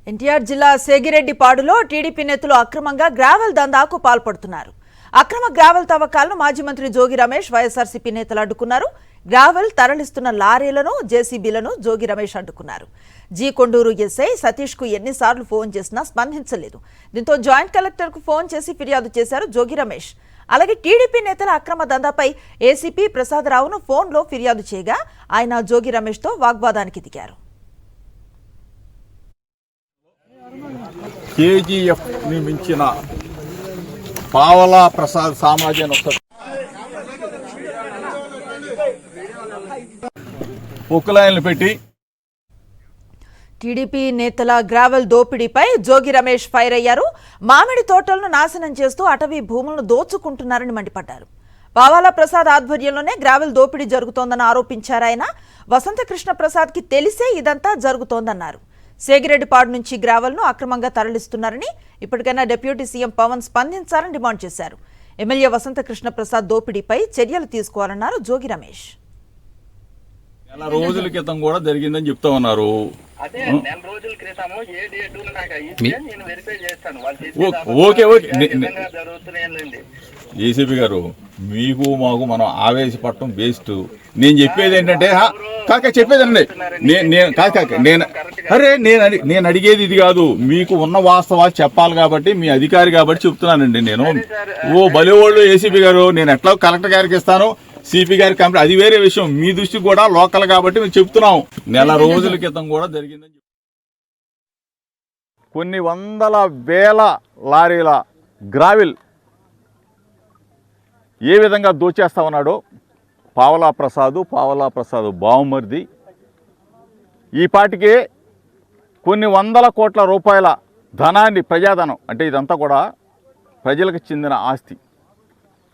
ఎన్టీఆర్ జిల్లా సేగిరెడ్డిపాడులో టీడీపీ నేతలు అక్రమంగా గ్రావెల్ దందాకు పాల్పడుతున్నారు. అక్రమ గ్రావెల్ తవ్వకాలను మాజీ మంత్రి జోగి రమేష్ వైఎస్ఆర్సీపీ నేతలు అడ్డుకున్నారు. గ్రావెల్ తరలిస్తున్న లారీలను జేసీబీలను జోగి రమేష్ అడ్డుకున్నారు. జీ కొండూరు ఎస్ఐ సతీష్ కు ఎన్నిసార్లు ఫోన్ చేసినా స్పందించలేదు. దీంతో జాయింట్ కలెక్టర్ కు ఫోన్ చేసి ఫిర్యాదు చేశారు జోగి రమేష్. అలాగే టీడీపీ నేతల అక్రమ దందాపై ఏసీపీ ప్రసాదరావును ఫోన్లో ఫిర్యాదు చేయగా ఆయన జోగి రమేష్ తో వాగ్వాదానికి దిగారు. కేజీఎఫ్ ని మించిన పావలా ప్రసాద్ సామాజిక పొక్కులైన్లు పెట్టి టీడీపీ నేతల గ్రావెల్ దోపిడీపై జోగి రమేష్ ఫైర్ అయ్యారు. మామిడి తోటలను నాశనం చేస్తూ అటవీ భూములను దోచుకుంటున్నారని మండిపడ్డారు. పావాలా ప్రసాద్ ఆధ్వర్యంలోనే గ్రావెల్ దోపిడీ జరుగుతోందని ఆరోపించారు ఆయన. వసంత కృష్ణ ప్రసాద్ కి తెలిసే ఇదంతా జరుగుతోందన్నారు. సేగిరెడ్డిపాడు నుంచి గ్రావెల్ను అక్రమంగా తరలిస్తున్నారని, ఇప్పటికైనా డిప్యూటీ సీఎం పవన్ స్పందించాలని డిమాండ్ చేశారు. ఎమ్మెల్యే వసంత కృష్ణ ప్రసాద్ దోపిడీపై చర్యలు తీసుకోవాలన్నారు జోగి రమేష్. నెల రోజుల క్రితం కూడా జరిగిందని చెప్తా ఉన్నారు. ఓకే ఏసీపీ గారు, మీకు మాకు మనం ఆవేశపడటం బేస్ట్. నేను చెప్పేది ఏంటంటే చెప్పేదండి నేను అడిగేది ఇది కాదు. మీకు ఉన్న వాస్తవాలు చెప్పాలి కాబట్టి మీ అధికారి కాబట్టి చెప్తున్నానండి. నేను బలివాళ్ళు ఏసీపీ గారు, నేను ఎట్లా కలెక్టర్ గారికి ఇస్తాను, సిపి గారి కంప్లైంట్ అది వేరే విషయం. మీ దృష్టి కూడా లోకల్ కాబట్టి మేము చెప్తున్నాం. నెల రోజుల క్రితం కూడా జరిగిందని కొన్ని వందల వేల లారీల గ్రావిల్ ఏ విధంగా దోచేస్తా ఉన్నాడో పావలా ప్రసాద్ బావుమర్ది ఈ పాటికే కొన్ని వందల కోట్ల రూపాయల ధనాన్ని, ప్రజాధనం అంటే ఇదంతా కూడా ప్రజలకు చెందిన ఆస్తి.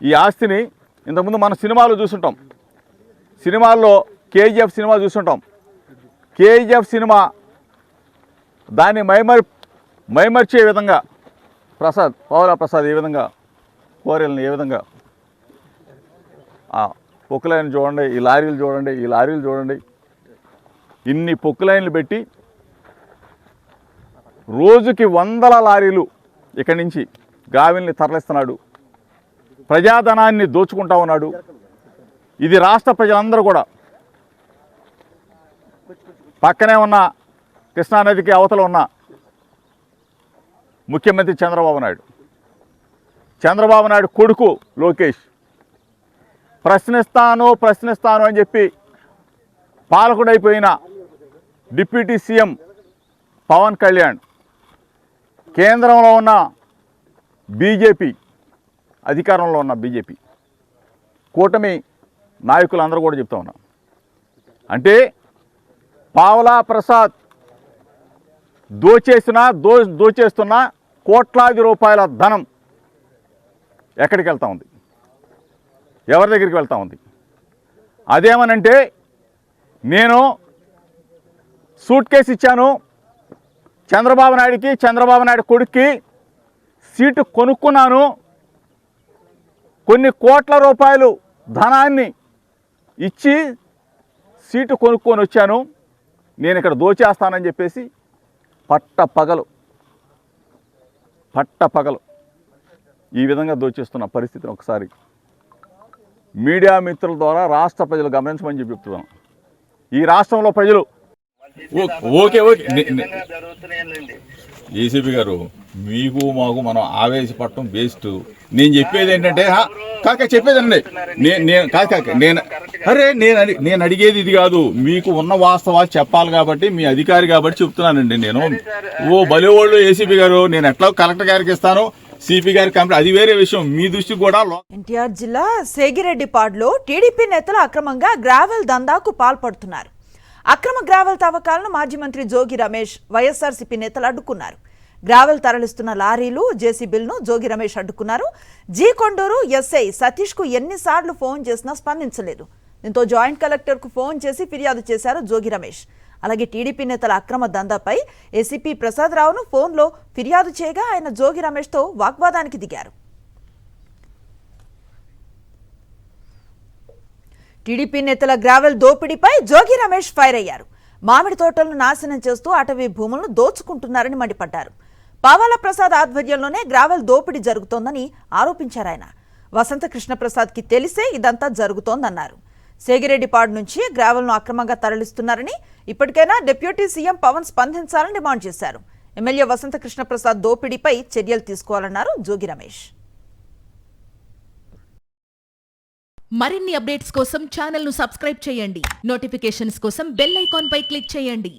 ఈ ఆస్తిని ఇంతకుముందు మన సినిమాలు చూస్తుంటాం. సినిమాల్లో కేజీఎఫ్ సినిమా చూస్తుంటాం. కేజీఎఫ్ సినిమా దాన్ని మైమర్చే విధంగా పావలా ప్రసాద్ ఏ విధంగా కోరెల్ని ఏ విధంగా పొక్కులైన్ చూడండి, ఈ లారీలు చూడండి, ఇన్ని పొక్కులైన్లు పెట్టి రోజుకి వందల లారీలు ఇక్కడి నుంచి గావిల్ని తరలిస్తున్నాడు. ప్రజాధనాన్ని దోచుకుంటా ఉన్నాడు. ఇది రాష్ట్ర ప్రజలందరూ కూడా, పక్కనే ఉన్న కృష్ణానదికి అవతల ఉన్న ముఖ్యమంత్రి చంద్రబాబు నాయుడు కొడుకు లోకేష్ ప్రశ్నిస్తాను అని చెప్పి పాలకుడైపోయిన డిప్యూటీ సీఎం పవన్ కళ్యాణ్, కేంద్రంలో ఉన్న బీజేపీ, అధికారంలో ఉన్న బీజేపీ కూటమి నాయకులందరూ కూడా చెప్తా ఉన్నాం. అంటే పావలా ప్రసాద్ దోచేస్తున్న కోట్లాది రూపాయల ధనం ఎక్కడికి వెళ్తా ఉంది, ఎవరి దగ్గరికి వెళ్తా ఉంది? అదేమనంటే, నేను సూట్ కేసు ఇచ్చాను చంద్రబాబు నాయుడు కొడుక్కి, సీటు కొనుక్కున్నాను, కొన్ని కోట్ల రూపాయలు ధనాన్ని ఇచ్చి సీటు కొనుక్కొని వచ్చాను, నేను ఇక్కడ దోచేస్తానని చెప్పేసి పట్టపగలు ఈ విధంగా దోచేస్తున్న పరిస్థితిని ఒకసారి మీడియా మిత్రుల ద్వారా రాష్ట్ర ప్రజలు గమనించమని చెప్తున్నాం. ఈ రాష్ట్రంలో ప్రజలు ఏసీపీ గారు, మీకు మాకు మనం ఆవేశపడటం బేస్ట్. నేను చెప్పేది ఏంటంటే చెప్పేదండి నేను అడిగేది ఇది కాదు. మీకు ఉన్న వాస్తవాలు చెప్పాలి కాబట్టి మీ అధికారి కాబట్టి చెప్తున్నానండి. నేను బలివాళ్ళు ఏసీపీ గారు, నేను ఎట్లా కలెక్టర్ గారికి ఇస్తాను, సిపి గారి కంప్లైంట్ అది వేరే విషయం. మీ దృష్టి కూడా. ఎన్టీఆర్ జిల్లా సేగిరెడ్డిపాడులో టీడీపీ నేతలు అక్రమంగా గ్రావెల్ దందాకు పాల్పడుతున్నారు. అక్రమ గ్రావెల్ తవ్వకాలను మాజీ మంత్రి జోగి రమేష్ వైఎస్ఆర్సీపీ నేతలు అడ్డుకున్నారు. గ్రావెల్ తరలిస్తున్న లారీలు జేసీబీలను జోగి రమేష్ అడ్డుకున్నారు. జీ కొండూరు ఎస్ఐ సతీష్ కు ఎన్నిసార్లు ఫోన్ చేసినా స్పందించలేదు. దీంతో జాయింట్ కలెక్టర్ కు ఫోన్ చేసి ఫిర్యాదు చేశారు జోగి రమేష్. అలాగే టీడీపీ నేతల అక్రమ దందాపై ఏసీపీ ప్రసాదరావును ఫోన్లో ఫిర్యాదు చేయగా ఆయన జోగి రమేష్ తో వాగ్వాదానికి దిగారు. టీడీపీ నేతల గ్రావెల్ దోపిడీపై జోగి రమేష్ ఫైర్ అయ్యారు. మామిడి తోటలను నాశనం చేస్తూ అటవీ భూములను దోచుకుంటున్నారని మండిపడ్డారు. పావాల ప్రసాద్ ఆధ్వర్యంలోనే గ్రావెల్ దోపిడీ జరుగుతోందని ఆరోపించారు ఆయన. వసంత కృష్ణప్రసాద్కి తెలిసే ఇదంతా జరుగుతోందన్నారు. సేగిరెడ్డిపాడు నుంచి గ్రావెల్ను అక్రమంగా తరలిస్తున్నారని, ఇప్పటికైనా డిప్యూటీ సీఎం పవన్ స్పందించాలని డిమాండ్ చేశారు. ఎమ్మెల్యే వసంత కృష్ణప్రసాద్ దోపిడీపై చర్యలు తీసుకోవాలన్నారు జోగి రమేష్. మరిన్ని అప్డేట్స్ కోసం ఛానల్ను సబ్స్క్రైబ్ చేయండి. నోటిఫికేషన్స్ కోసం బెల్ ఐకాన్ పై క్లిక్ చేయండి.